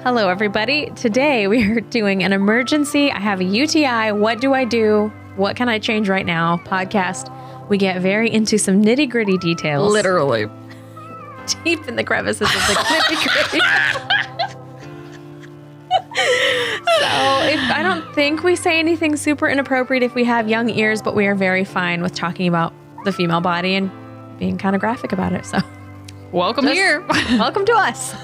Hello, everybody. Today we are doing an emergency. I have a UTI. What do I do? What can I change right now? Podcast. We get very into some nitty gritty details. Literally. Deep in the crevices of the nitty gritty. I don't think we say anything super inappropriate if we have young ears, but we are very fine with talking about the female body and being kind of graphic about it. So welcome here. Welcome to us.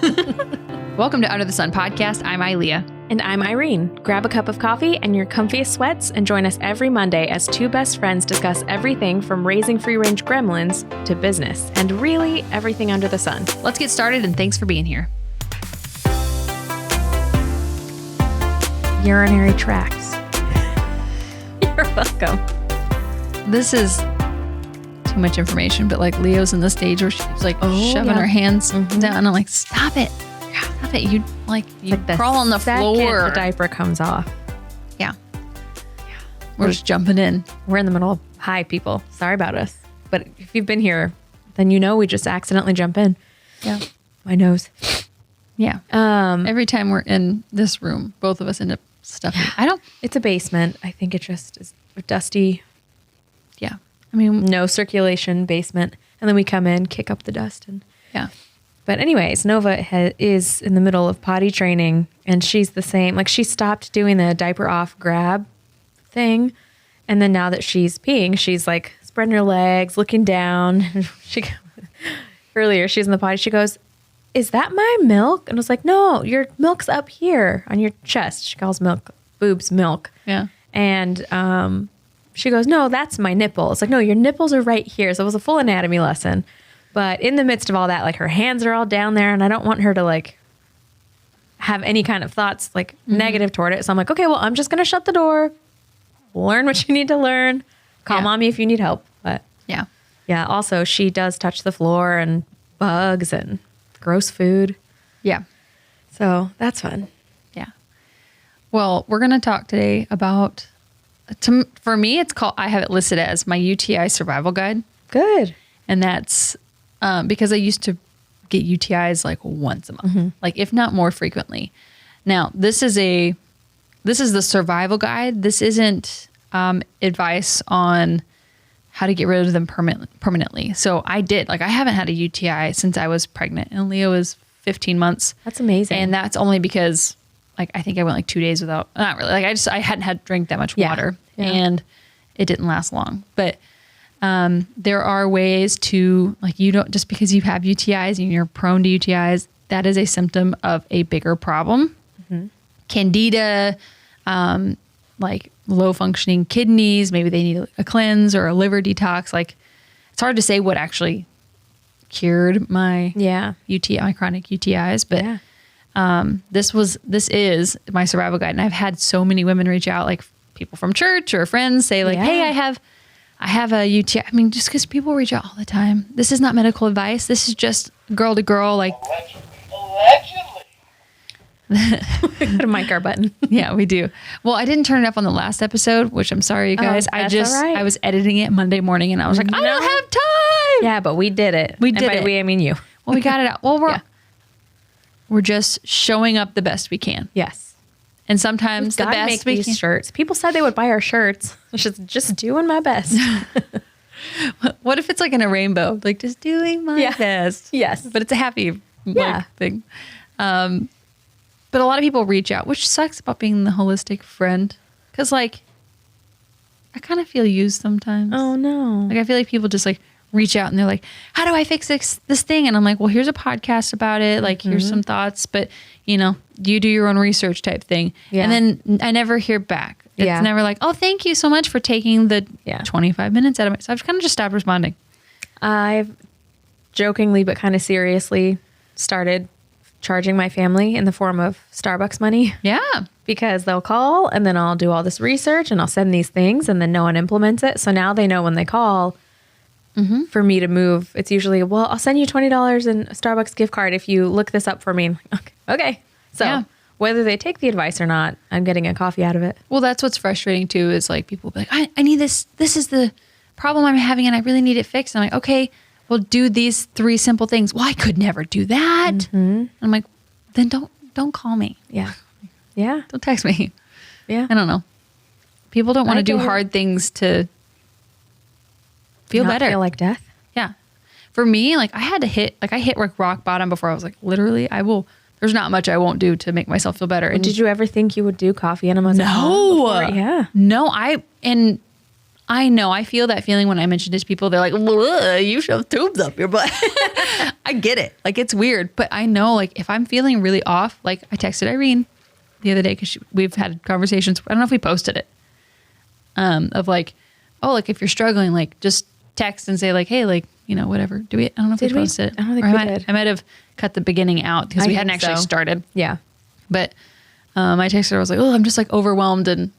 Welcome to Under the Sun Podcast. I'm Ilea. And I'm Irene. Grab a cup of coffee and your comfiest sweats and join us every Monday as two best friends discuss everything from raising free-range gremlins to business and really everything under the sun. Let's get started, and thanks for being here. Urinary tracts. You're welcome. This is too much information, but like Leo's in the stage where she's like shoving her hands down. I'm like, stop it. Stop it. You like crawl on the floor. The diaper comes off. Yeah. We're just jumping in. We're in the middle of, hi people. Sorry about us. But if you've been here, then you know we just accidentally jump in. Yeah. My nose. Yeah. Every time we're in this room, both of us end up stuffing. It's a basement. I think it just is dusty. Yeah. I mean, no circulation basement. And then we come in, kick up the dust. And yeah. But anyways, Nova is in the middle of potty training, and she's the same. Like, she stopped doing the diaper off grab thing. And then now that she's peeing, she's like spreading her legs, looking down. Earlier, she's in the potty. She goes, is that my milk? And I was like, no, your milk's up here on your chest. She calls boobs milk. Yeah. And she goes, no, that's my nipple. It's like, no, your nipples are right here. So it was a full anatomy lesson. But in the midst of all that, like, her hands are all down there, and I don't want her to like have any kind of thoughts like negative toward it. So I'm like, okay, well, I'm just going to shut the door, learn what you need to learn, call mommy if you need help. But yeah. Also, she does touch the floor and bugs and gross food. Yeah. So that's fun. Yeah. Well, we're going to talk today about, for me, I have it listed as my UTI survival guide. Good. And that's because I used to get UTIs like once a month, like if not more frequently. Now, this is the survival guide. This isn't advice on how to get rid of them permanently. So I haven't had a UTI since I was pregnant, and Leo was 15 months. That's amazing. And that's only because like, I think I went like 2 days without, not really, like I hadn't drank that much water and it didn't last long. But there are ways to, like, you don't, just because you have UTIs and you're prone to UTIs, that is a symptom of a bigger problem. Candida, like low functioning kidneys, maybe they need a cleanse or a liver detox. Like, it's hard to say what actually cured my UTI, my chronic UTIs, but this is my survival guide. And I've had so many women reach out, like people from church or friends say like, hey, I have a UTI. I mean, just because people reach out all the time. This is not medical advice. This is just girl to girl, like. Allegedly. Put a mic our button. Yeah, we do. Well, I didn't turn it up on the last episode, which I'm sorry, you guys. I was editing it Monday morning, and I was like, I don't have time. Yeah, but we did it. We did it. By we, I mean you. Well, we got it out. Well, we're just showing up the best we can. Yes. And sometimes the best we can. Shirts. People said they would buy our shirts. Just doing my best. What if it's like in a rainbow? Like, just doing my best. Yes. But it's a happy thing. But a lot of people reach out, which sucks about being the holistic friend. Because, like, I kind of feel used sometimes. Oh, no. Like, I feel like people just, like, reach out and they're like, how do I fix this thing? And I'm like, well, here's a podcast about it. Like, here's some thoughts. But, you know, you do your own research type thing. Yeah. And then I never hear back. It's never like, oh, thank you so much for taking the 25 minutes out of it. So I've kind of just stopped responding. I've jokingly but kind of seriously started charging my family in the form of Starbucks money. Yeah. Because they'll call and then I'll do all this research and I'll send these things and then no one implements it. So now they know when they call for me to move, it's usually, well, I'll send you $20 in a Starbucks gift card if you look this up for me. Okay. So whether they take the advice or not, I'm getting a coffee out of it. Well, that's what's frustrating too, is like people be like, I need this. This is the problem I'm having and I really need it fixed. And I'm like, okay, well, do these 3 simple things. Well, I could never do that. I'm like, then don't don't call me. Yeah. Yeah. Don't text me. Yeah. I don't know. People don't want to do get it. hard things to feel Not better. feel like death. Yeah. For me, like I hit rock bottom before I was like, literally, there's not much I won't do to make myself feel better. And Did you ever think you would do coffee enemas? At home before? Yeah. No, I know. I feel that feeling when I mention it to people. They're like, you shove tubes up your butt. I get it. Like, it's weird. But I know, like, if I'm feeling really off, like, I texted Irene the other day because we've had conversations. I don't know if we posted it. Of like, oh, like, if you're struggling, like, just text and say, like, hey, like, you know, whatever. Do we? I don't know if we posted it. I don't think we did. I might have cut the beginning out because we hadn't actually started. Yeah. But I texted her. I was like, oh, I'm just, like, overwhelmed. And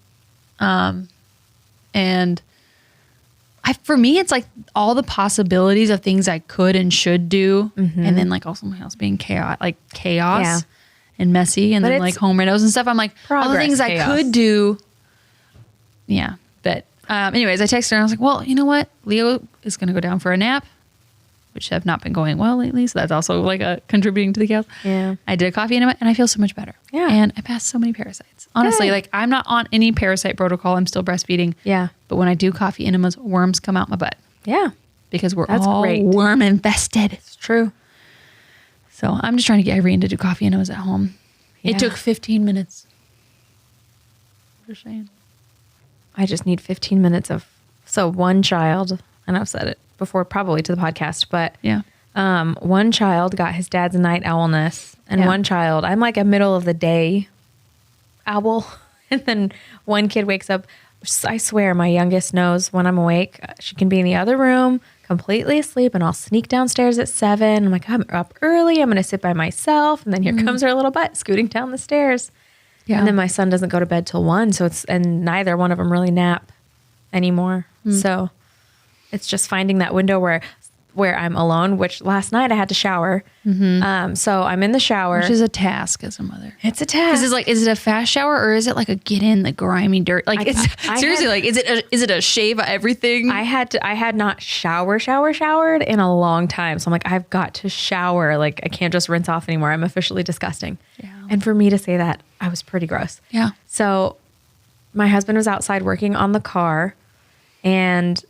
for me, it's like all the possibilities of things I could and should do. Mm-hmm. And then like also my house being chaos and messy. And then like home renos and stuff. I'm like, all the things chaos. I could do. Yeah. But anyways, I texted her and I was like, well, you know what? Leo is going to go down for a nap, which have not been going well lately. So that's also like contributing to the chaos. Yeah. I did a coffee enema and I feel so much better. Yeah. And I passed so many parasites. Honestly, good. Like I'm not on any parasite protocol. I'm still breastfeeding. Yeah. But when I do coffee enemas, worms come out my butt. Yeah. Because that's all great. Worm infested. It's true. So I'm just trying to get Irene to do coffee enemas at home. Yeah. It took 15 minutes. Just saying. I just need 15 minutes of, so one child, and I've said it before, probably to the podcast, but yeah. One child got his dad's night owlness, and one child, I'm like a middle of the day owl. And then one kid wakes up. I swear my youngest knows when I'm awake. She can be in the other room completely asleep, and I'll sneak downstairs at 7. I'm like, I'm up early. I'm going to sit by myself. And then here comes her little butt scooting down the stairs. Yeah. And then my son doesn't go to bed till 1. And neither one of them really nap anymore. So it's just finding that window where I'm alone, which last night I had to shower. Mm-hmm. So I'm in the shower. Which is a task as a mother. It's a task. Is it a fast shower or is it like a get in the grimy dirt? Like is it a shave everything? I had not showered in a long time. So I'm like, I've got to shower. Like I can't just rinse off anymore. I'm officially disgusting. Yeah. And for me to say that, I was pretty gross. Yeah. So my husband was outside working on the car, and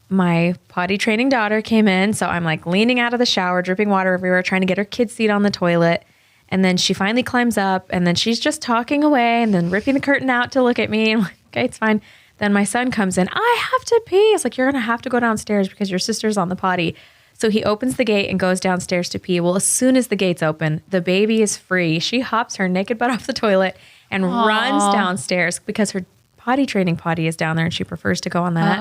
my potty training daughter came in. So I'm like leaning out of the shower, dripping water everywhere, trying to get her kid seat on the toilet. And then she finally climbs up, and then she's just talking away and then ripping the curtain out to look at me. I'm like, okay, it's fine. Then my son comes in. I have to pee. It's like, you're going to have to go downstairs because your sister's on the potty. So he opens the gate and goes downstairs to pee. Well, as soon as the gates open, the baby is free. She hops her naked butt off the toilet and runs downstairs because her potty training potty is down there and she prefers to go on that.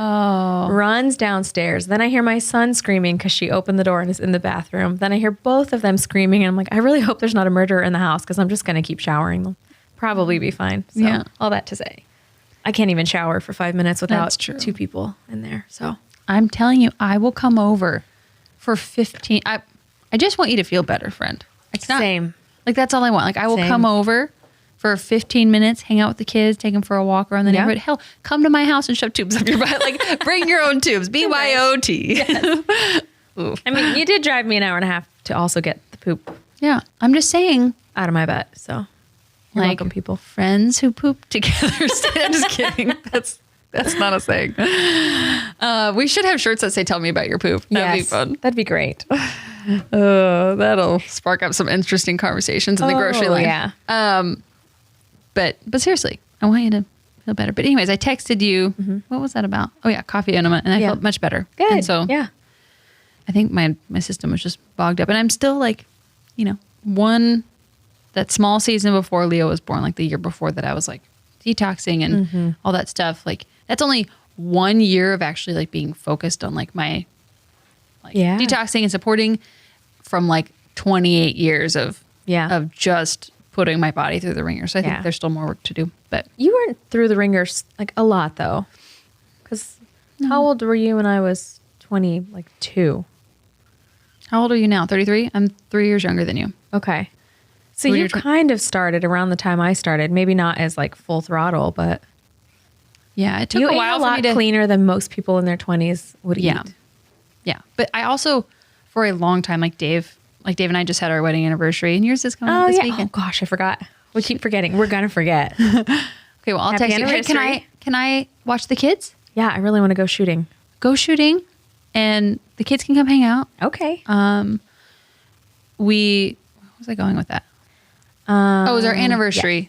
Runs downstairs. Then I hear my son screaming because she opened the door and is in the bathroom. Then I hear both of them screaming, and I'm like, I really hope there's not a murderer in the house because I'm just going to keep showering. They'll probably be fine. So all that to say, I can't even shower for 5 minutes without 2 people in there. So I'm telling you, I will come over for 15. I just want you to feel better, friend. It's not same. Like that's all I want. Like I will come over for 15 minutes, hang out with the kids, take them for a walk around the neighborhood. Hell, come to my house and shove tubes up your butt. Like bring your own tubes. BYOT. Yes. I mean, you did drive me an hour and a half to also get the poop. Yeah. I'm just saying. Out of my butt. So you're welcome, people. Friends who poop together. I'm just kidding. That's not a thing. We should have shirts that say, tell me about your poop. That'd be fun. That'd be great. That'll spark up some interesting conversations in the grocery line. Yeah. But seriously, I want you to feel better. But anyways, I texted you. Mm-hmm. What was that about? Oh yeah, coffee enema, and I felt much better. Good. And so I think my system was just bogged up, and I'm still like, that small season before Leo was born, like the year before that, I was like detoxing and all that stuff. Like that's only 1 year of actually like being focused on like my detoxing and supporting from like 28 years of just putting my body through the ringer. So I think there's still more work to do. But you weren't through the ringers like a lot though, because how old were you when I was 22? How old are you now? 33? I'm 3 years younger than you. Okay. So you kind of started around the time I started, maybe not as like full throttle, but yeah, it took a while for me to cleaner than most people in their 20s would eat. Yeah. But I also, for a long time, like Dave like Dave and I just had our wedding anniversary, and yours is coming up this weekend. Oh gosh, I forgot. We keep forgetting. We're gonna forget. Okay, well, I'll Happy text you. Hey, can I watch the kids? Yeah, I really want to go shooting. Go shooting, and the kids can come hang out. Okay. Where was I going with that? It was our anniversary. Yeah.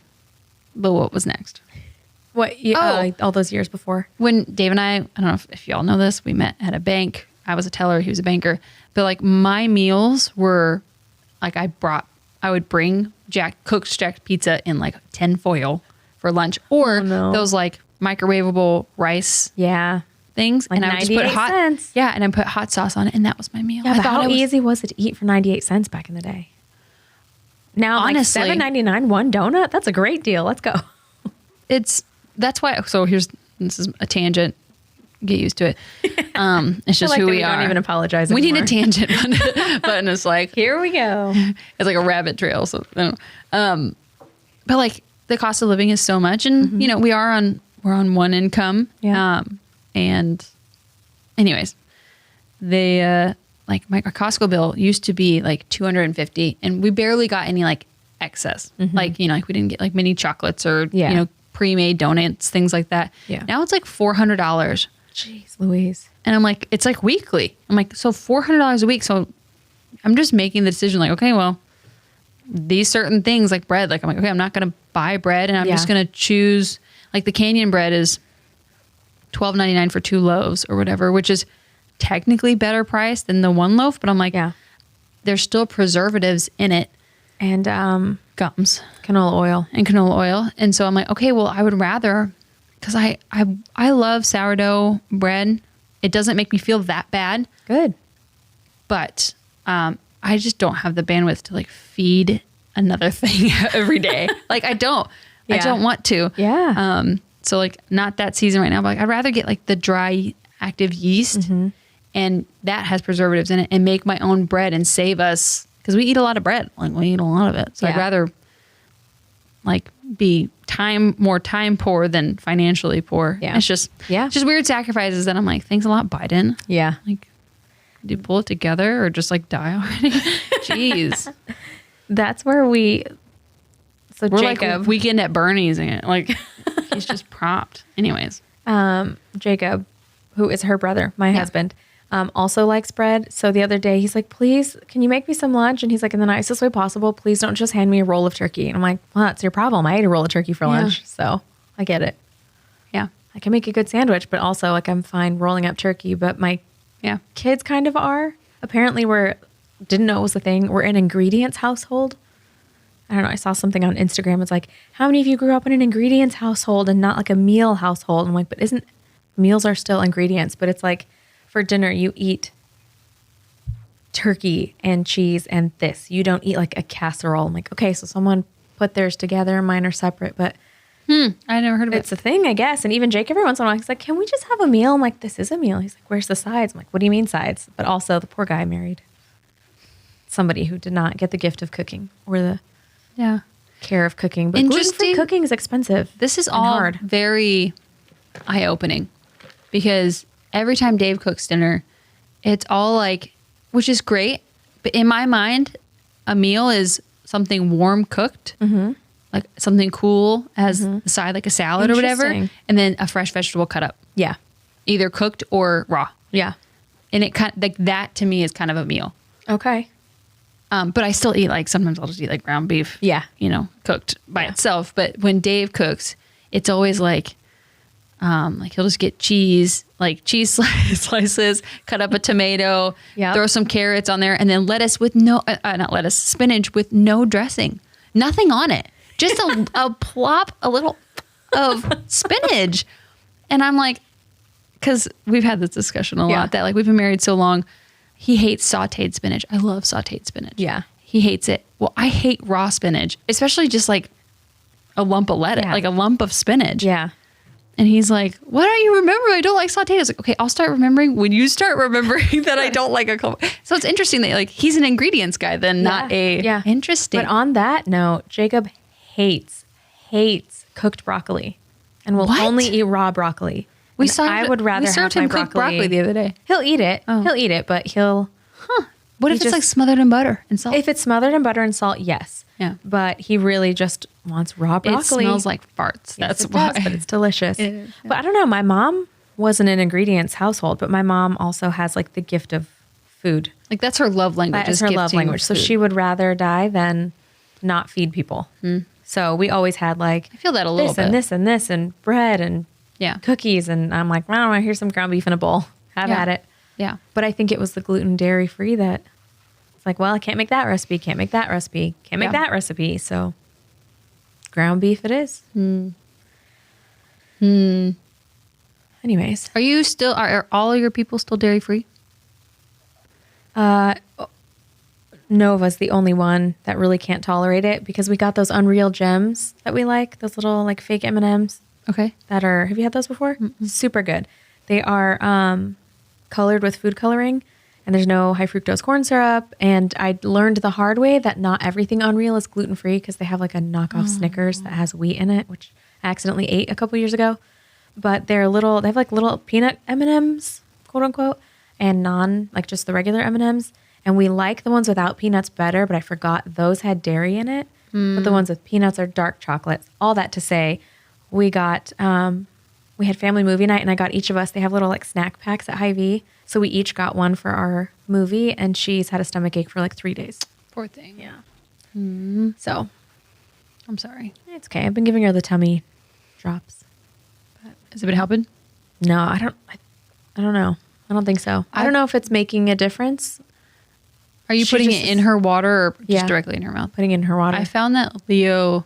But what was next? All those years before. When Dave and I don't know if y'all know this, we met at a bank. I was a teller, he was a banker. But like my meals were like I would bring cooked jack pizza in like tin foil for lunch, or those like microwavable rice things, like, and I would just put cents. And I put hot sauce on it, and that was my meal. Yeah, but how easy was it to eat for 98 cents back in the day? Now, honestly, like $7.99 one donut. That's a great deal. Let's go. That's why. So this is a tangent. Get used to it. It's just who we are. Don't even apologize. We need a tangent button. It's like, here we go. It's like a rabbit trail. So, but like the cost of living is so much, and you know we're on one income. Yeah. And anyways, they like our Costco bill used to be like $250, and we barely got any like excess. Like like we didn't get like mini chocolates or pre-made donuts, things like that. Yeah. Now it's like $400. Jeez Louise. And I'm like, it's like weekly. I'm like, so $400 a week. So I'm just making the decision like, okay, well, these certain things like bread, like I'm like, okay, I'm not going to buy bread, and I'm just going to choose like the Canyon bread is $12.99 for 2 loaves or whatever, which is technically better price than the 1 loaf. But I'm like, there's still preservatives in it. And gums, canola oil. And so I'm like, okay, well, I would rather, because I love sourdough bread. It doesn't make me feel that bad. Good. But I just don't have the bandwidth to like feed another thing every day. Like I don't want to. Yeah. So like not that season right now, but like I'd rather get like the dry active yeast, and that has preservatives in it, and make my own bread and save us. Because we eat a lot of bread. Like we eat a lot of it. So I'd rather like be more time poor than financially poor. Yeah. It's just weird sacrifices that I'm like, thanks a lot, Biden. Yeah. Like, do you pull it together or just like die already? Jeez. That's where we're Jacob, like Weekend at Bernie's, and like he's just propped. Anyways. Jacob, who is her brother, my husband, also likes bread. So the other day he's like, please, can you make me some lunch? And he's like, in the nicest way possible, please don't just hand me a roll of turkey. And I'm like, well, that's your problem. I ate a roll of turkey for lunch. So I get it. Yeah. I can make a good sandwich, but also like I'm fine rolling up turkey. But my kids kind of are. Apparently didn't know it was a thing. We're an ingredients household. I don't know. I saw something on Instagram. It's like, how many of you grew up in an ingredients household and not like a meal household? I'm like, but meals are still ingredients, but it's like, for dinner, you eat turkey and cheese and this. You don't eat like a casserole. I'm like, okay, so someone put theirs together. Mine are separate, but I never heard of it. It's a thing, I guess. And even Jake, every once in a while, he's like, can we just have a meal? I'm like, this is a meal. He's like, where's the sides? I'm like, what do you mean sides? But also the poor guy married somebody who did not get the gift of cooking or the care of cooking. But gluten-free cooking is expensive. This is all hard. Very eye-opening, because every time Dave cooks dinner, it's all like, which is great. But in my mind, a meal is something warm cooked, like something cool as the side, like a salad or whatever. And then a fresh vegetable cut up. Yeah. Either cooked or raw. Yeah. And it kind of, like that to me is kind of a meal. Okay. But I still eat sometimes I'll just eat ground beef. Yeah. Cooked by itself. But when Dave cooks, it's always he'll just get cheese slices, cut up a tomato, throw some carrots on there, and then lettuce with spinach with no dressing, nothing on it, just a plop, a little of spinach. And I'm like, because we've had this discussion a lot that we've been married so long. He hates sauteed spinach. I love sauteed spinach. Yeah. He hates it. Well, I hate raw spinach, especially just a lump of lettuce, like a lump of spinach. Yeah. And he's like, why don't you remember I don't like sauteed? I was like, okay, I'll start remembering when you start remembering that I don't like a couple. So it's interesting that he's an ingredients guy then, not a interesting. But on that note, Jacob hates cooked broccoli and will only eat raw broccoli. I would rather have my broccoli. Broccoli the other day. He'll eat it. He'll eat it, but he'll What if it's like smothered in butter and salt? If it's smothered in butter and salt, yes. Yeah. But he really just wants raw broccoli. It smells like farts. Yes, That's why. but it's delicious. It is, yeah. But I don't know. My mom wasn't an ingredients household, but my mom also has like the gift of food. Like that's her love language. That is her love language. So she would rather die than not feed people. So we always had like I feel that a little bit. and this and this and bread and Yeah. cookies. And I'm like, I don't know, here's some ground beef in a bowl. Have at it. Yeah. But I think it was the gluten dairy free that it's like, well, I can't make that recipe. Can't make that recipe. Can't make that recipe. So ground beef it is. Anyways. Are you still, are all of your people still dairy free? Nova's the only one that really can't tolerate it because we got those Unreal Gems that we like, those little like fake M&Ms Okay. that are, have you had those before? Super good. They are colored with food coloring and there's no high fructose corn syrup. And I learned the hard way that not everything Unreal is gluten-free because they have like a knockoff Snickers that has wheat in it, which I accidentally ate a couple years ago. But they're little, they have like little peanut M&Ms, quote unquote, and like just the regular M&Ms. And we like the ones without peanuts better, but I forgot those had dairy in it. But the ones with peanuts are dark chocolate. All that to say, we got, we had family movie night and I got each of us, they have little like snack packs at Hy-Vee. So we each got one for our movie and she's had a stomach ache for like 3 days. Poor thing. Yeah. So I'm sorry. it's okay. I've been giving her the tummy drops. Has it been helping? No, I don't know. I don't think so. I don't know if it's making a difference. Are you putting it in her water or just Yeah. directly in her mouth? Putting it in her water. I found that Leo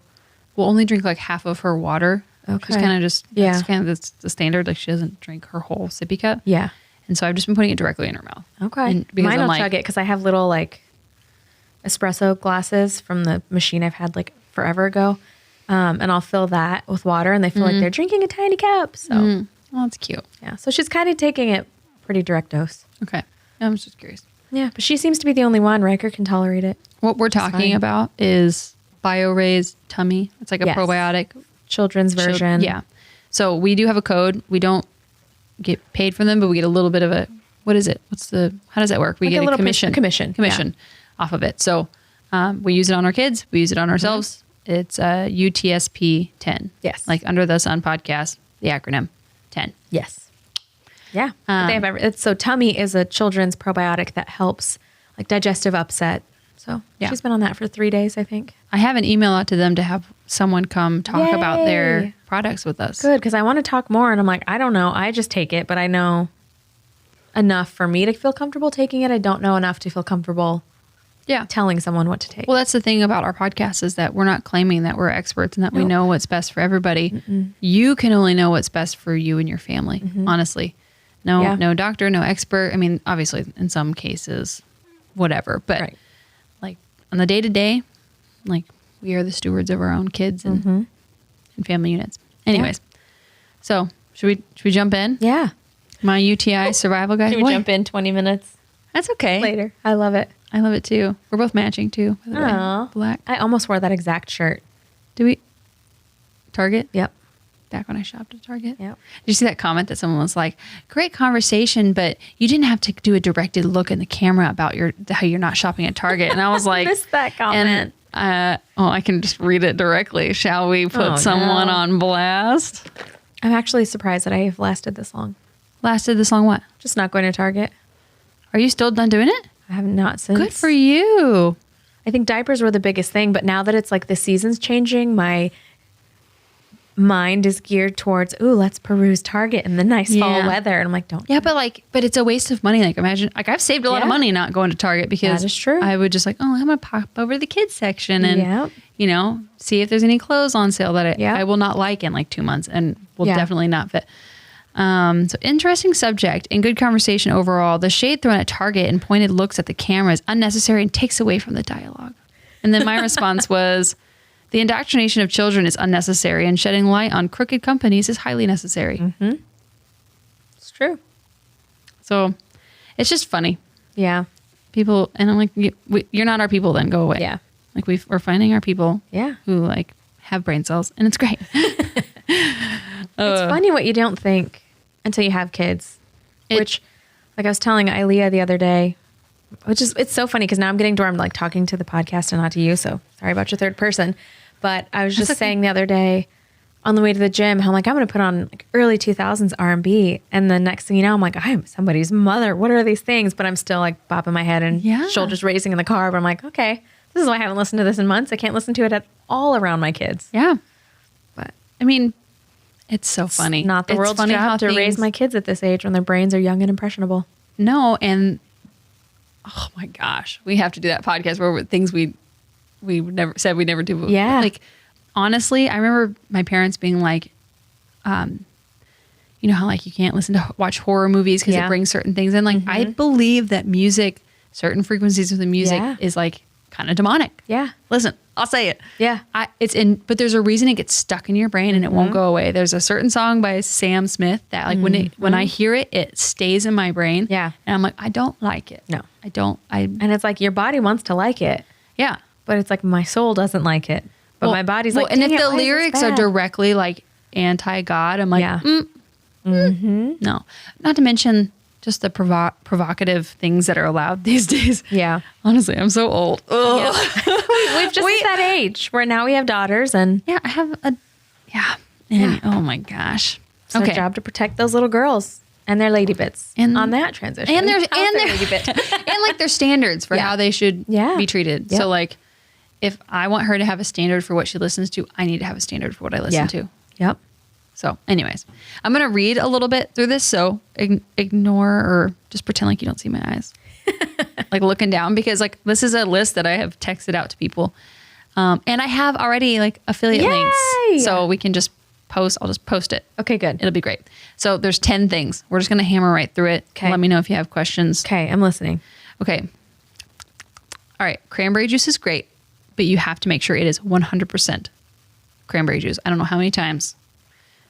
will only drink like half of her water. Okay. She's kind of just, Yeah. that's kind of the standard. Like she doesn't drink her whole sippy cup. Yeah. And so I've just been putting it directly in her mouth. Okay. And because Mine I'm will like, chug it because I have little like espresso glasses from the machine I've had like forever ago. And I'll fill that with water and they feel like they're drinking a tiny cup. So well, that's cute. yeah. So she's kind of taking it pretty direct dose. Okay. I'm just curious. Yeah. But she seems to be the only one. Riker can tolerate it. What we're talking fine. about is BioRay's tummy. It's like a Yes. probiotic. Children's version. Yeah. So we do have a code. We don't get paid from them, but we get a little bit of a, what is it? How does that work? We Like get a a little commission. commission, Off of it. So we use it on our kids. We use it on ourselves. It's UTSP 10. Yes. Like Under the Sun podcast, the acronym 10. Yes. Yeah. But they have so tummy is a children's probiotic that helps like digestive upset. So Yeah. she's been on that for 3 days, I think. I have an email out to them to have someone come talk about their Yay. products with us. Good, because I want to talk more. And I'm like, I don't know. I just take it, but I know enough for me to feel comfortable taking it. I don't know enough to feel comfortable Yeah. telling someone what to take. Well, that's the thing about our podcast is that we're not claiming that we're experts and that we Nope. know what's best for everybody. You can only know what's best for you and your family, honestly. No, Yeah. no doctor, no expert. I mean, obviously in some cases, whatever, but Right. like on the day to day, like we are the stewards of our own kids and family units. Anyways, so should we jump in? Yeah. My UTI survival guide. Should we What? jump in 20 minutes That's okay. later? I love it. I love it too. We're both matching too. By the way. Aw. Black. I almost wore that exact shirt. Do we? Target? Yep. Back when I shopped at Target. Yep. Did you see that comment that someone was like, great conversation, but you didn't have to do a directed look in the camera about how you're not shopping at Target. And I was like, Missed that comment. And, I can just read it directly. Shall we put someone no. on blast? I'm actually surprised that I have lasted this long. Lasted this long what? Just not going to Target. Are you still done doing it? I have not since. Good for you. I think diapers were the biggest thing, but now that it's like the season's changing, my mind is geared towards, ooh, let's peruse Target in the nice fall Yeah. weather. And I'm like, don't. Yeah, but it's a waste of money. Like imagine, like I've saved a lot of Yeah. money not going to Target because That is true. I would just like, oh, I'm gonna pop over to the kids section and Yep. see if there's any clothes on sale that Yep. I will not like in like 2 months and will Yeah. definitely not fit. So interesting subject and good conversation overall. The shade thrown at Target and pointed looks at the camera is unnecessary and takes away from the dialogue. And then my response was, the indoctrination of children is unnecessary and shedding light on crooked companies is highly necessary. It's true. So it's just funny. Yeah. People, and I'm like, you're not our people, then go away. Yeah. Like we're finding our people Yeah. who like have brain cells and it's great. It's funny what you don't think until you have kids. Which, like I was telling Ilea the other day, it's so funny because now I'm getting to where I'm like talking to the podcast and not to you. So sorry about your third person. But I was just saying the other day on the way to the gym, how I'm like, I'm going to put on like early 2000s R&B. And the next thing you know, I'm like, I'm somebody's mother. What are these things? But I'm still like bopping my head and shoulders raising in the car. But I'm like, okay, this is why I haven't listened to this in months. I can't listen to it at all around my kids. Yeah. But I mean, it's so funny. It's not the world's job to raise my kids at this age when their brains are young and impressionable. No. And oh my gosh, we have to do that podcast where things we never said we never do. Yeah. Like, honestly, I remember my parents being like, you know how like you can't watch horror movies because it brings certain things in. Like I believe that music, certain frequencies of the music is like kind of demonic. Yeah. Listen, I'll say it. Yeah. But there's a reason it gets stuck in your brain and it won't go away. There's a certain song by Sam Smith that like when I hear it, it stays in my brain. Yeah. And I'm like, I don't like it. No. I don't. And it's like your body wants to like it. Yeah. But it's like my soul doesn't like it. But my body's like, and if the lyrics are directly like anti-God, I'm like, no. Not to mention just the provocative things that are allowed these days. Yeah. Honestly, I'm so old. Yeah. We've just hit that age where now we have daughters and I have and oh my gosh. It's our job to protect those little girls and their lady bits and on that transition. And their lady bit. And like their standards for how they should be treated. Yep. So like if I want her to have a standard for what she listens to, I need to have a standard for what I listen to. Yep. So anyways, I'm going to read a little bit through this. So ignore or just pretend like you don't see my eyes. Like looking down because like this is a list that I have texted out to people. And I have already like affiliate links. So we can just post. I'll just post it. Okay, good. It'll be great. So there's 10 things. We're just going to hammer right through it. Okay. Let me know if you have questions. Okay, I'm listening. Okay. All right. Cranberry juice is great, but you have to make sure it is 100% cranberry juice. I don't know how many times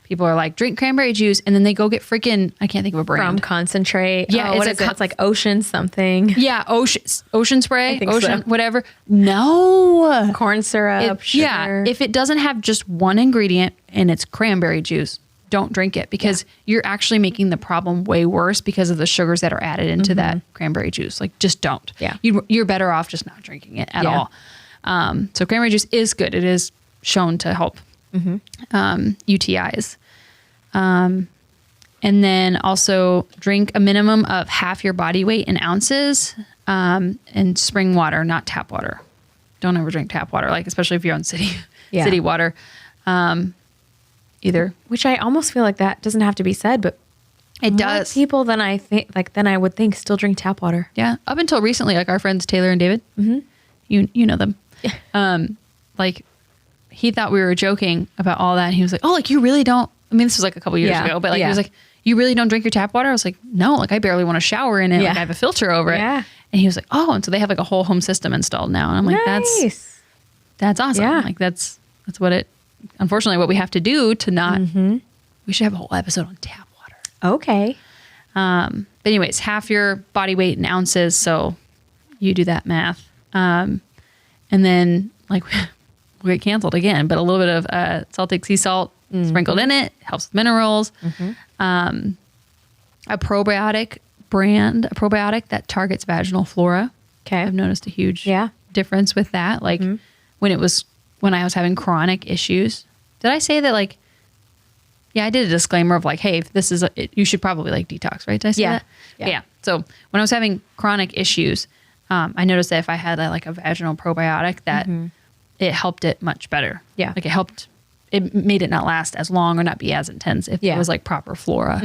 people are like, drink cranberry juice, and then they go get freaking, I can't think of a brand. From Concentrate. Yeah. What is it? It's like Ocean something. Yeah. Ocean spray. I think Ocean, so. whatever. No. Corn syrup, sugar. Yeah. If it doesn't have just one ingredient and it's cranberry juice, don't drink it because you're actually making the problem way worse because of the sugars that are added into that cranberry juice. Like just don't. Yeah. You're better off just not drinking it at all. So cranberry juice is good. It is shown to help UTIs. And then also drink a minimum of half your body weight in ounces and spring water, not tap water. Don't ever drink tap water, like especially if you're on city water. Either. Which I almost feel like that doesn't have to be said, but it does. People than I would think still drink tap water. Yeah. Up until recently, like our friends Taylor and David, you know them. Like he thought we were joking about all that. And he was like, oh, like you really don't, I mean, this was like a couple years ago, but like he was like, you really don't drink your tap water? I was like, no, like I barely want to shower in it. Like I have a filter over it. And he was like, oh, and so they have like a whole home system installed now. And I'm like, that's awesome. Yeah. Like that's what unfortunately what we have to do to not, we should have a whole episode on tap water. Okay. But anyways, half your body weight in ounces. So you do that math. And then like we get canceled again, but a little bit of Celtic sea salt sprinkled in it helps with minerals. A probiotic that targets vaginal flora. Okay. I've noticed a huge difference with that. Like when I was having chronic issues. Did I say that like, I did a disclaimer of like, hey, if this is, you should probably like detox, right? Did I say that? Yeah. So when I was having chronic issues, I noticed that if I had like a vaginal probiotic that it helped it much better. Yeah. Like it made it not last as long or not be as intense if it was like proper flora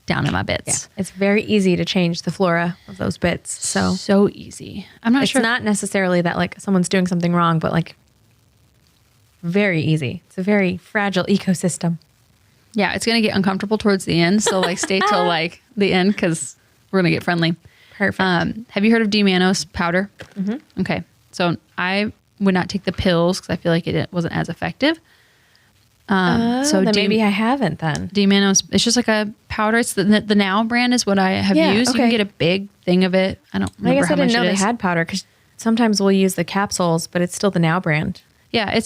down in my bits. Yeah. It's very easy to change the flora of those bits. So easy. I'm not sure. It's not necessarily that like someone's doing something wrong, but like very easy. It's a very fragile ecosystem. Yeah. It's going to get uncomfortable towards the end. So like stay till like the end because we're going to get friendly. Perfect. Have you heard of D-mannose powder? Okay. So I would not take the pills because I feel like it wasn't as effective. So then maybe I haven't then. D-mannose, it's just like a powder. It's the Now brand is what I have used. Okay. You can get a big thing of it. I don't remember I didn't know they had powder because sometimes we'll use the capsules, but it's still the Now brand. Yeah,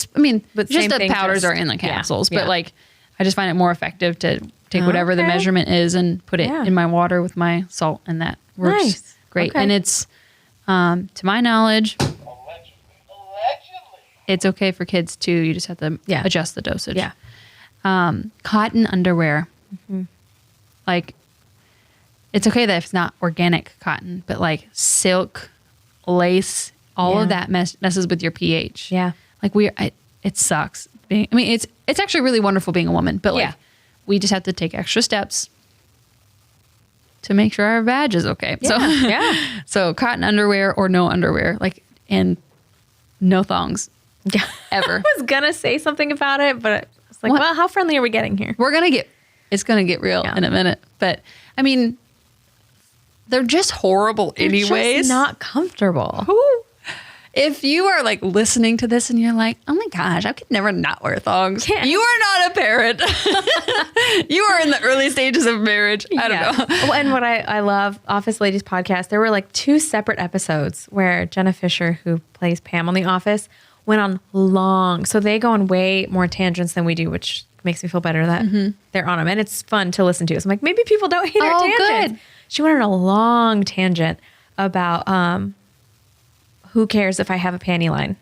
but just the powders are in the capsules. But like, I just find it more effective to take whatever the measurement is and put it in my water with my salt, and that works great. Okay. And it's To my knowledge, Allegedly. it's okay for kids too. You just have to Yeah. adjust the dosage. Yeah. Cotton underwear. Like, it's okay that if it's not organic cotton, but like silk, lace, all of that messes with your pH. Yeah. Like it sucks. It's actually really wonderful being a woman, but like we just have to take extra steps to make sure our vag is okay. Yeah. So cotton underwear or no underwear, like, and no thongs Yeah. ever. I was gonna say something about it, but it's like, What? well, how friendly are we getting here? It's going to get real in a minute. But I mean, they're just horrible anyways. They're just not comfortable. If you are like listening to this and you're like, oh my gosh, I could never not wear thongs. Yeah. You are not a parent. You are in the early stages of marriage. I don't know. Well, and what I love, Office Ladies podcast, there were like 2 separate episodes where Jenna Fisher, who plays Pam on The Office, went on long. So they go on way more tangents than we do, which makes me feel better that they're on them. And it's fun to listen to. So I'm like, maybe people don't hate our tangents. Good. She went on a long tangent about who cares if I have a panty line.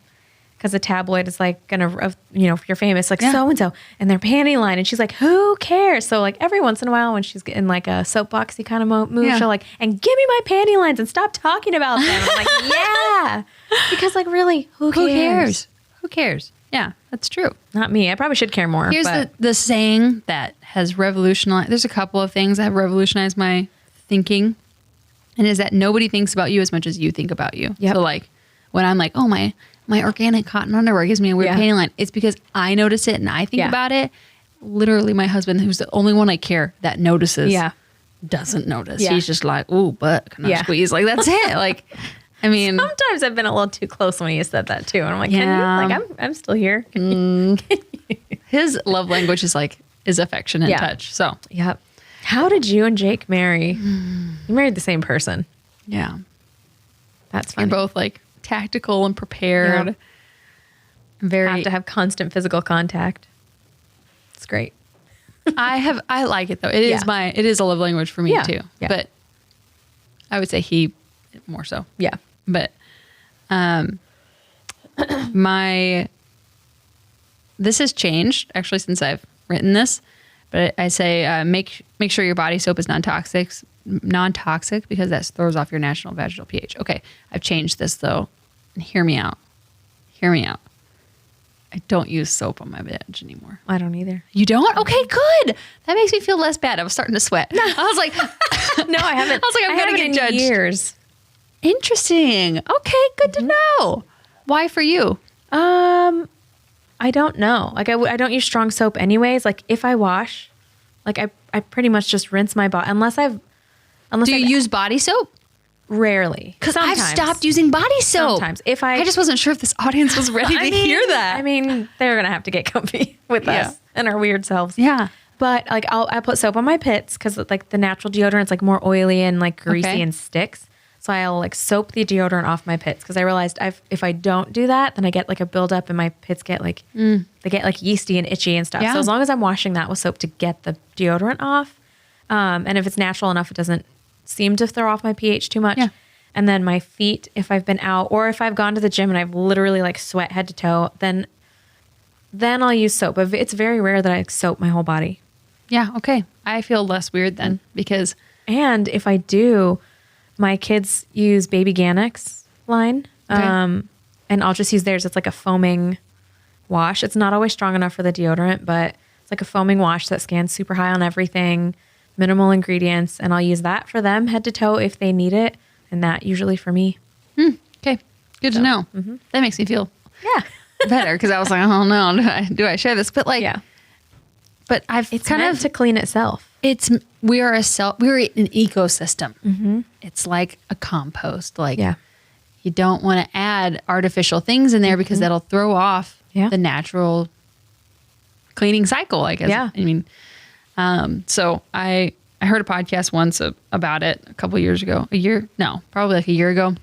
Because a tabloid is like gonna, if you're famous, like so-and-so, and their panty line. And she's like, who cares? So like every once in a while when she's in like a soapboxy kind of move, she'll like, and give me my panty lines and stop talking about them. I'm like, yeah. Because like really, who cares? Who cares? Yeah, that's true. Not me. I probably should care more. Here's the saying that has revolutionized. There's a couple of things that have revolutionized my thinking, and is that nobody thinks about you as much as you think about you. Yep. So like when I'm like, oh, my organic cotton underwear gives me a weird panty line, it's because I notice it and I think about it. Literally, my husband, who's the only one I care that notices, doesn't notice. He's just like, ooh, butt, can I squeeze? Like, that's it. Like, I mean, sometimes I've been a little too close when he said that too, and I'm like, can you? Like, I'm still here. His love language is affection and touch. So, yep. How did you and Jake marry? You married the same person. Yeah, that's funny. You're both like tactical and prepared. Yeah. Very have to have constant physical contact. It's great. I like it though. It is a love language for me too. Yeah. But I would say he more so. Yeah. But this has changed actually since I've written this. But I say make sure your body soap is non-toxic because that throws off your natural vaginal pH. Okay, I've changed this though. And hear me out. I don't use soap on my veg anymore. I don't either. You don't? Okay, good. That makes me feel less bad. I was starting to sweat. I was like, no, I haven't. I was like, I'm going to get judged. Years. Interesting. Okay, good to know. Why for you? I don't know. Like I don't use strong soap anyways. Like if I wash, like I pretty much just rinse my body unless Do you use body soap? Rarely. Because I've stopped using body soap. Sometimes. I just wasn't sure if this audience was ready to hear that. I mean, they're going to have to get comfy with us and our weird selves. Yeah. But like I put soap on my pits because like the natural deodorant's like more oily and like greasy and sticks. So I'll like soap the deodorant off my pits because I realized if I don't do that, then I get like a buildup and my pits get like, they get like yeasty and itchy and stuff. Yeah. So as long as I'm washing that with soap to get the deodorant off, and if it's natural enough, it doesn't seem to throw off my pH too much. Yeah. And then my feet, if I've been out or if I've gone to the gym and I've literally like sweat head to toe, then I'll use soap. But it's very rare that I soap my whole body. Yeah. Okay. I feel less weird then because. And if I do, my kids use Baby Ganex line. Okay. And I'll just use theirs. It's like a foaming wash. It's not always strong enough for the deodorant, but it's like a foaming wash that scans super high on everything, minimal ingredients. And I'll use that for them head to toe if they need it. And that usually for me. Okay. Good to know. Mm-hmm. That makes me feel better because I was like, oh no, do I share this? But like, but it's kind of to clean itself. We're an ecosystem. Mm-hmm. It's like a compost. Like you don't want to add artificial things in there because that'll throw off the natural cleaning cycle, I guess. Yeah. I mean, so I heard a podcast once about it a couple years ago, probably like a year ago.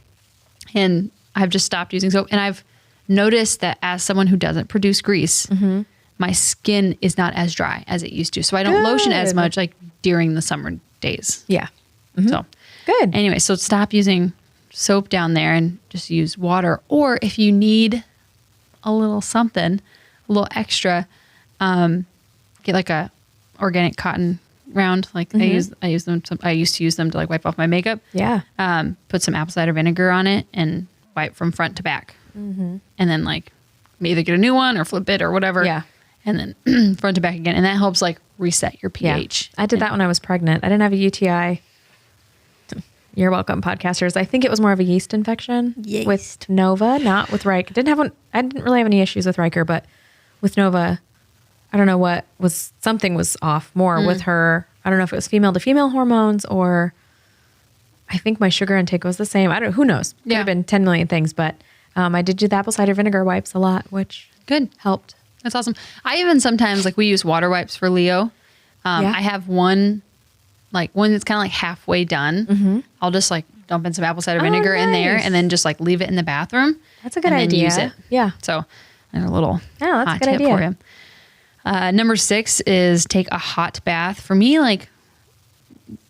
And I've just stopped using soap. And I've noticed that as someone who doesn't produce grease, my skin is not as dry as it used to. So I don't lotion as much like during the summer days. Yeah. So good. Anyway, so stop using soap down there and just use water. Or if you need a little something, a little extra, get like a organic cotton round. Like I used to use them to like wipe off my makeup. Yeah. Put some apple cider vinegar on it and wipe from front to back. And then like either get a new one or flip it or whatever. Yeah. And then front to back again. And that helps like reset your pH. I did that when I was pregnant. I didn't have a UTI. You're welcome, podcasters. I think it was more of a yeast infection with Nova, not with Riker. I didn't really have any issues with Riker, but with Nova, I don't know something was off more with her. I don't know if it was female to female hormones, or I think my sugar intake was the same. Who knows? Could have been 10 million things, but I did do the apple cider vinegar wipes a lot, which helped. That's awesome. I even sometimes, like, we use water wipes for Leo. I have one that's kind of like halfway done. I'll just like dump in some apple cider vinegar in there and then just like leave it in the bathroom. That's a good idea. Use it. Yeah. So a little that's hot a good tip idea. for you. Number 6 is take a hot bath. For me, like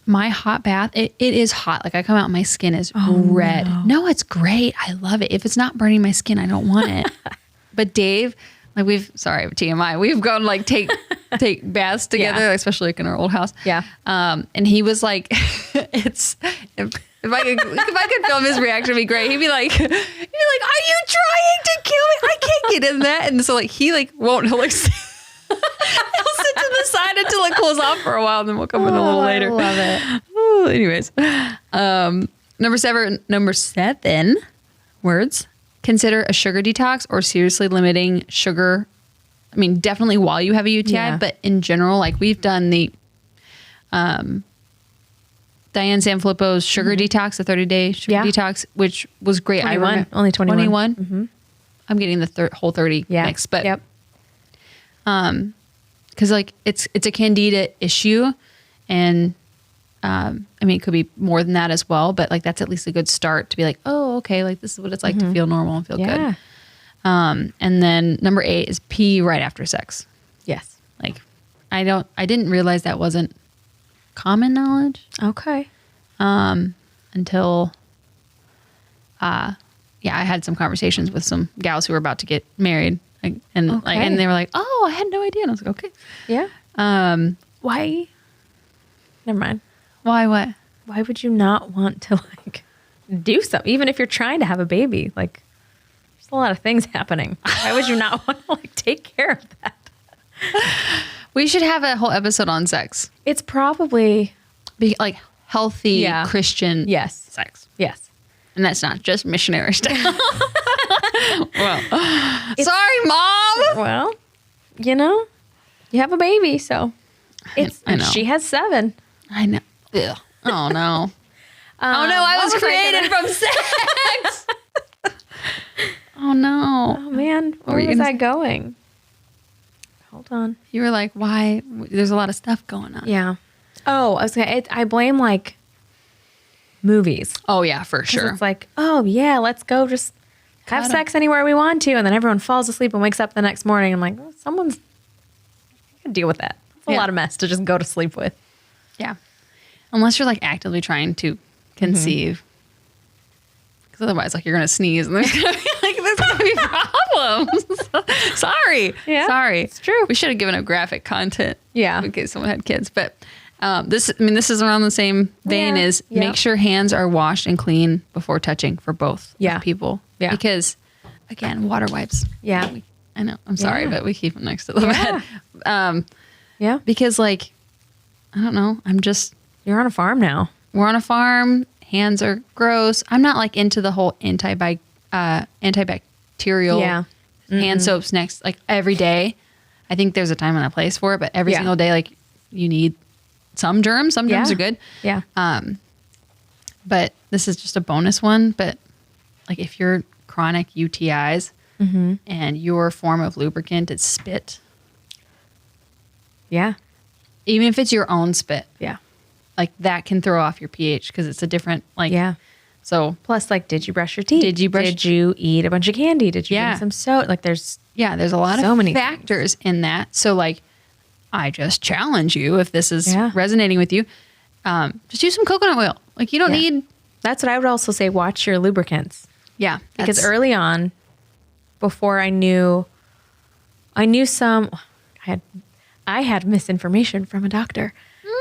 my hot bath, it is hot. Like I come out, my skin is red. No, it's great. I love it. If it's not burning my skin, I don't want it. But Dave, like TMI, we've gone like take baths together, especially like in our old house. Yeah. And he was like, if I could film his reaction, it'd be great. He'd be like, are you trying to kill me? I can't get in that. And so like he like won't. He'll like sit to the side until it cools off for a while, and then we'll come in a little later. I love it. Oh, anyways, number seven words. Consider a sugar detox or seriously limiting sugar. I mean, definitely while you have a UTI, but in general, like we've done the Diane Sanfilippo's sugar detox, the 30-day sugar detox, which was great. 21, only 21. 21. Mm-hmm. I'm getting the whole 30 mix, but because like it's a candida issue, and I mean, it could be more than that as well, but like that's at least a good start to be like, oh, okay, like this is what it's like to feel normal and feel good. And then number 8 is pee right after sex. Yes. Like I didn't realize that wasn't common knowledge. Okay. Until I had some conversations with some gals who were about to get married, and they were like, oh, I had no idea. And I was like, okay. Yeah. Why? Never mind. Why what? Why would you not want to like do something, even if you're trying to have a baby? Like there's a lot of things happening. Why would you not want to like take care of that? We should have a whole episode on sex. It's probably like healthy Christian sex. Yes. And that's not just missionary stuff. Well, sorry, Mom. Well, you have a baby, so I know. She has 7. I know. Ugh. Oh no. I was created from sex. Oh no. Oh man, where was I going? Hold on. You were like, why? There's a lot of stuff going on. Yeah. Oh, I blame like movies. Oh yeah, for sure. It's like, oh yeah, let's go just have sex anywhere we want to, and then everyone falls asleep and wakes up the next morning. I'm like, well, someone's gonna deal with that. It's a lot of mess to just go to sleep with. Yeah. Unless you're like actively trying to conceive. Because otherwise, like you're going to sneeze and there's going to be problems. Sorry. Yeah. Sorry. It's true. We should have given up graphic content. Yeah. In case someone had kids. But this is around the same vein as make sure hands are washed and clean before touching for both people. Yeah. Because again, water wipes. Yeah. I know. I'm sorry, but we keep them next to the bed. Yeah. Because like, I don't know. You're on a farm now. We're on a farm. Hands are gross. I'm not like into the whole antibacterial hand soaps next, like every day. I think there's a time and a place for it, but every single day, like you need some germs. Some germs are good. Yeah. But this is just a bonus one. But like if you're chronic UTIs and your form of lubricant is spit. Yeah. Even if it's your own spit. Yeah. Like that can throw off your pH because it's a different So plus like, did you brush your teeth? Did you eat a bunch of candy? Did you drink some soda? Like there's a lot of many factors in that. So like I just challenge you, if this is resonating with you, just use some coconut oil. Like you don't need That's what I would also say. Watch your lubricants. Yeah. Because early on, before I knew some, I had misinformation from a doctor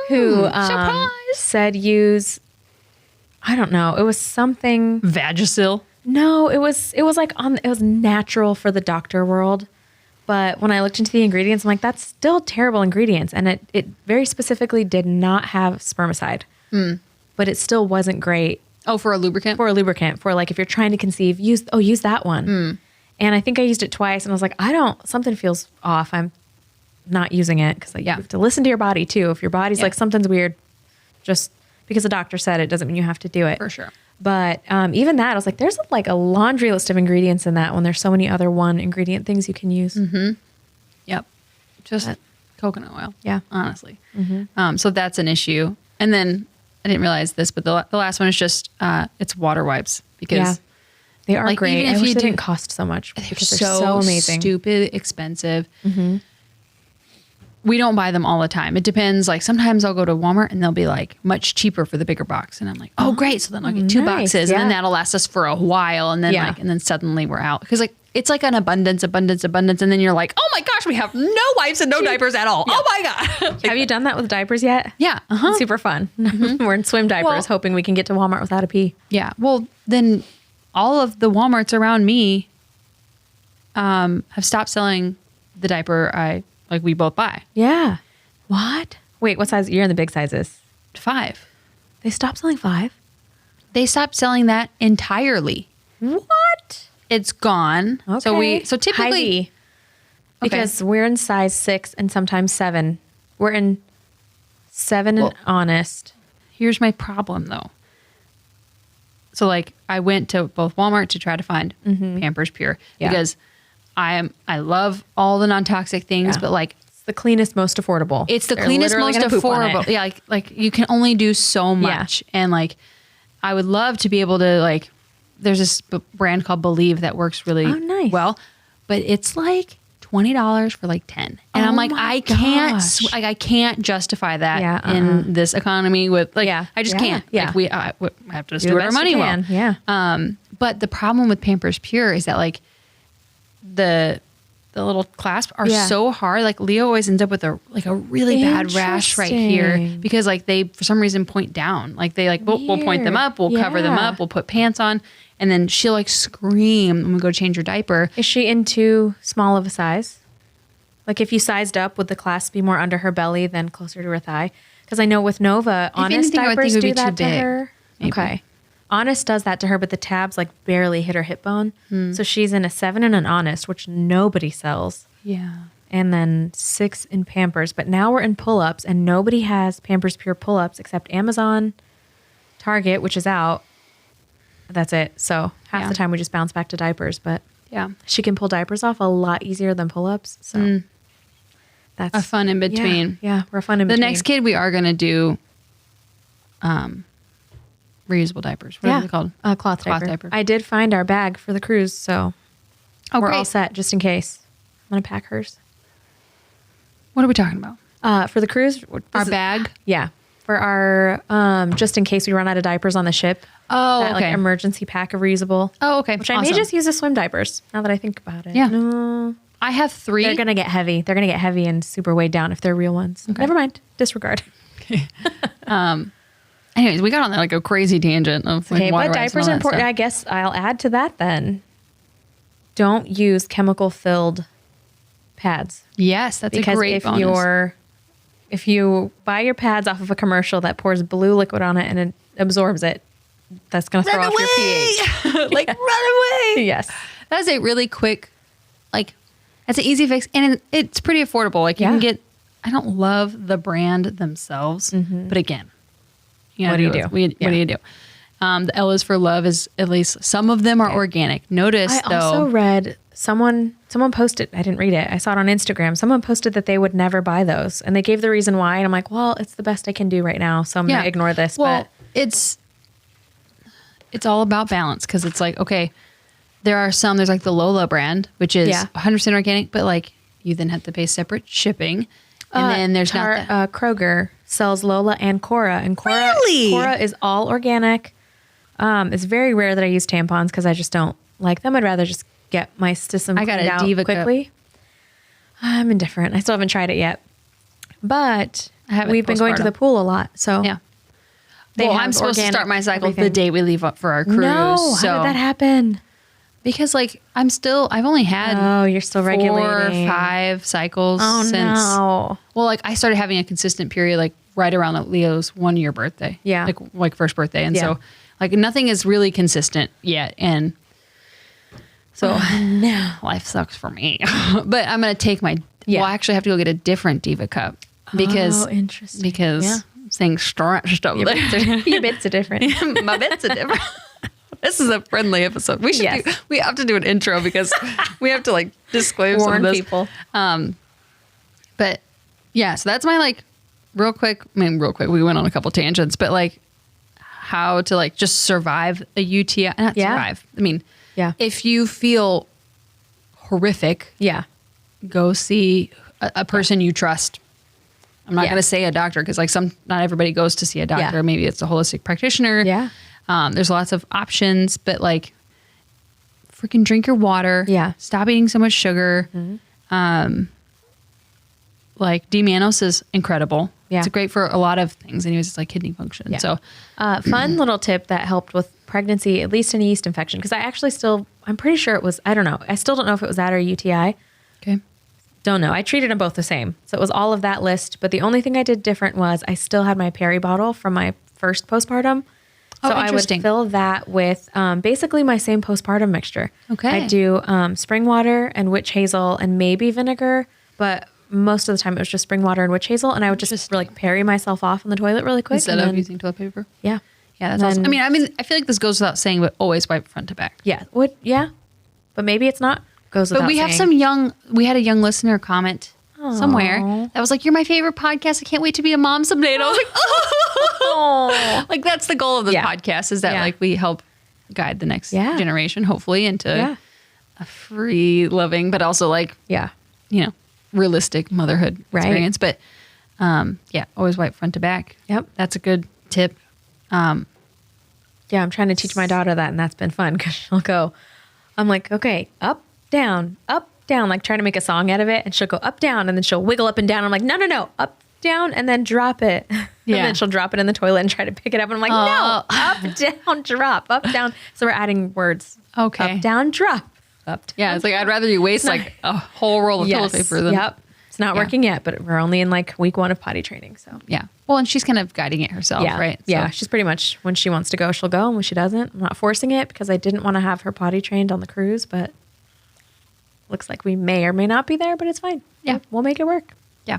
who said use, I don't know, it was something Vagisil. No, it was like it was natural for the doctor world. But when I looked into the ingredients, I'm like, that's still terrible ingredients. And it very specifically did not have spermicide. But it still wasn't great. Oh, for a lubricant? For a lubricant. For like if you're trying to conceive, use that one. And I think I used it twice and I was like, something feels off. I'm not using it because you have to listen to your body too. If your body's like something's weird, just because the doctor said it doesn't mean you have to do it. For sure. But even that, I was like, there's like a laundry list of ingredients in that when there's so many other one ingredient things you can use. Yep. Just coconut oil. Yeah. Honestly. So that's an issue. And then I didn't realize this, but the last one is just, it's water wipes because they are like, great. Even if I wish you they didn't cost so much because they're so amazing. Stupid expensive. We don't buy them all the time. It depends. Like sometimes I'll go to Walmart and they'll be like much cheaper for the bigger box. And I'm like, oh great. So then I'll get 2 boxes and then that'll last us for a while. And then and then suddenly we're out. Cause like, it's like an abundance. And then you're like, oh my gosh, we have no wipes and no diapers at all. Oh my God. Like, have you done that with diapers yet? Yeah. Super fun. We're in swim diapers hoping we can get to Walmart without a pee. Yeah. Well, then all of the Walmarts around me have stopped selling the diaper we both buy. Yeah. What? Wait, what size? You're in the big sizes. 5. They stopped selling 5? They stopped selling that entirely. What? It's gone. Okay. So typically, High-V. Because we're in size 6 and sometimes 7. We're in 7 and Honest. Here's my problem though. So like I went to both Walmart to try to find Pampers Pure because I love all the non-toxic things, but like it's the cleanest, most affordable. It's the cleanest, most affordable. Yeah, like you can only do so much, and like I would love to be able to like. There's this brand called Believe that works really well, but it's like $20 for like 10, and I'm like I can't justify that in this economy with like I just can't. Like we have to steward our money well. But the problem with Pampers Pure is that like the little clasps are so hard. Like Leo always ends up with a really bad rash right here because like they for some reason point down. Like they like we'll point them up, we'll cover them up, we'll put pants on, and then she'll like scream when we go change her diaper. Is she in too small of a size? Like if you sized up, would the clasp be more under her belly than closer to her thigh? Because I know with Nova, Honest diapers do that to her. Maybe. Okay. Honest does that to her, but the tabs like barely hit her hip bone. So she's in a 7 and an Honest, which nobody sells. Yeah. And then 6 in Pampers. But now we're in pull-ups and nobody has Pampers Pure pull-ups except Amazon, Target, which is out. That's it. So half the time we just bounce back to diapers, but she can pull diapers off a lot easier than pull-ups. So that's a fun in between. Yeah, we're fun in between. The next kid we are going to do reusable diapers. What are they called? Cloth diaper. I did find our bag for the cruise, so we're all set just in case. I'm going to pack hers. What are we talking about? For the cruise? Our bag? Yeah. For our, just in case we run out of diapers on the ship. Oh, that, like emergency pack of reusable. Oh, okay. Which I may just use as swim diapers now that I think about it. Yeah. No. I have 3. They're going to get heavy. They're going to get heavy and super weighed down if they're real ones. Okay. Never mind. Disregard. Okay. Anyways, we got on like a crazy tangent of like water but diapers are important. I guess I'll add to that then. Don't use chemical filled pads. Yes, that's a great bonus. If you buy your pads off of a commercial that pours blue liquid on it and it absorbs it, that's going to throw off your pH. Like run away. Yes. That's a really quick, like that's an easy fix. And it's pretty affordable. Like you can get, I don't love the brand themselves, but again, what do you do? What do you do? The L is for love is at least some of them are organic. Notice I also read someone posted, I didn't read it. I saw it on Instagram. Someone posted that they would never buy those and they gave the reason why. And I'm like, well, it's the best I can do right now. So I'm going to ignore this. Well, but it's all about balance. Cause it's like, okay, there's like the Lola brand, which is 100% organic, but like you then have to pay separate shipping. And then there's not that. Kroger sells Lola and Cora. And Cora is all organic. It's very rare that I use tampons because I just don't like them. I'd rather just get my system cleaned out quickly. I'm indifferent. I still haven't tried it yet. But we've been going to the pool a lot. So yeah. I'm supposed to start my cycle the day we leave up for our cruise. No, so. How did that happen? Because like I've only had you're still regulating 4 or 5 cycles since. No. Well, like I started having a consistent period like right around Leo's 1-year birthday. Yeah. Like first birthday. And so like nothing is really consistent yet. And so life sucks for me. But I'm going to take I actually have to go get a different Diva cup because things stretched up there. Your bits are different. My bits are different. This is a friendly episode. We have to do an intro because we have to like disclaim some of this. People. But yeah, so that's my like real quick. We went on a couple tangents, but like how to like just survive a UTI. Not survive. I mean, if you feel horrific, go see a person you trust. I'm not going to say a doctor because like not everybody goes to see a doctor. Maybe it's a holistic practitioner. Yeah. There's lots of options, but like freaking drink your water. Yeah. Stop eating so much sugar. Mm-hmm. Like D-mannose is incredible. Yeah. It's great for a lot of things. Anyways, it's like kidney function. Yeah. So fun little tip that helped with pregnancy, at least in a yeast infection. Cause I'm pretty sure it was, I don't know. I still don't know if it was that or UTI. Okay. Don't know. I treated them both the same. So it was all of that list. But the only thing I did different was I still had my peri bottle from my first postpartum. So I would fill that with basically my same postpartum mixture. Okay. I do spring water and witch hazel and maybe vinegar, but most of the time it was just spring water and witch hazel. And I would just like peri myself off in the toilet really quick. Instead of using toilet paper? Yeah. Yeah, that's awesome. I mean, I feel like this goes without saying, but always wipe front to back. Yeah. But maybe it's not. Goes without saying. But we had a young listener comment somewhere that was like, "You're my favorite podcast. I can't wait to be a mom someday." And I was like, "Oh, like that's the goal of the podcast is that like we help guide the next generation, hopefully, into a free, loving, but also like realistic motherhood experience." But always wipe front to back. Yep, that's a good tip. I'm trying to teach my daughter that, and that's been fun because she'll go. I'm like, okay, up, down, like trying to make a song out of it. And she'll go up, down, and then she'll wiggle up and down. I'm like, no, up, down, and then drop it. And then she'll drop it in the toilet and try to pick it up. And I'm like, no, up, down, drop, up, down. So we're adding words. Okay. Up, down, drop, up, down. Yeah, it's like, I'd rather you waste like a whole roll of toilet paper than. Yep. It's not working yet, but we're only in like week 1 of potty training. So yeah. Well, and she's kind of guiding it herself, right? Yeah. She's pretty much, when she wants to go, she'll go. And when she doesn't, I'm not forcing it because I didn't want to have her potty trained on the cruise, but looks like we may or may not be there, but it's fine. Yeah. We'll make it work. Yeah.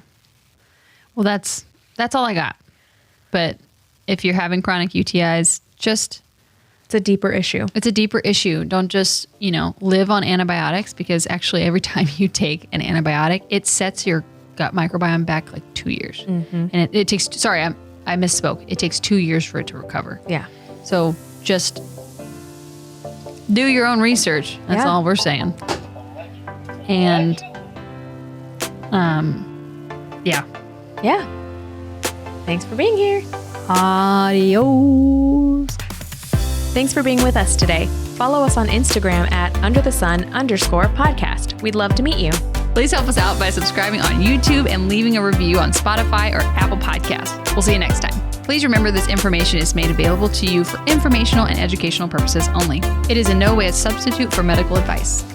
Well, that's all I got. But if you're having chronic UTIs, it's a deeper issue. It's a deeper issue. Don't just, live on antibiotics because actually every time you take an antibiotic, it sets your gut microbiome back like 2 years. Mm-hmm. And it takes, I misspoke. It takes 2 years for it to recover. Yeah. So just do your own research. That's all we're saying. And, Yeah. Thanks for being here. Adios. Thanks for being with us today. Follow us on Instagram at @underthetsun_podcast. We'd love to meet you. Please help us out by subscribing on YouTube and leaving a review on Spotify or Apple Podcasts. We'll see you next time. Please remember this information is made available to you for informational and educational purposes only. It is in no way a substitute for medical advice.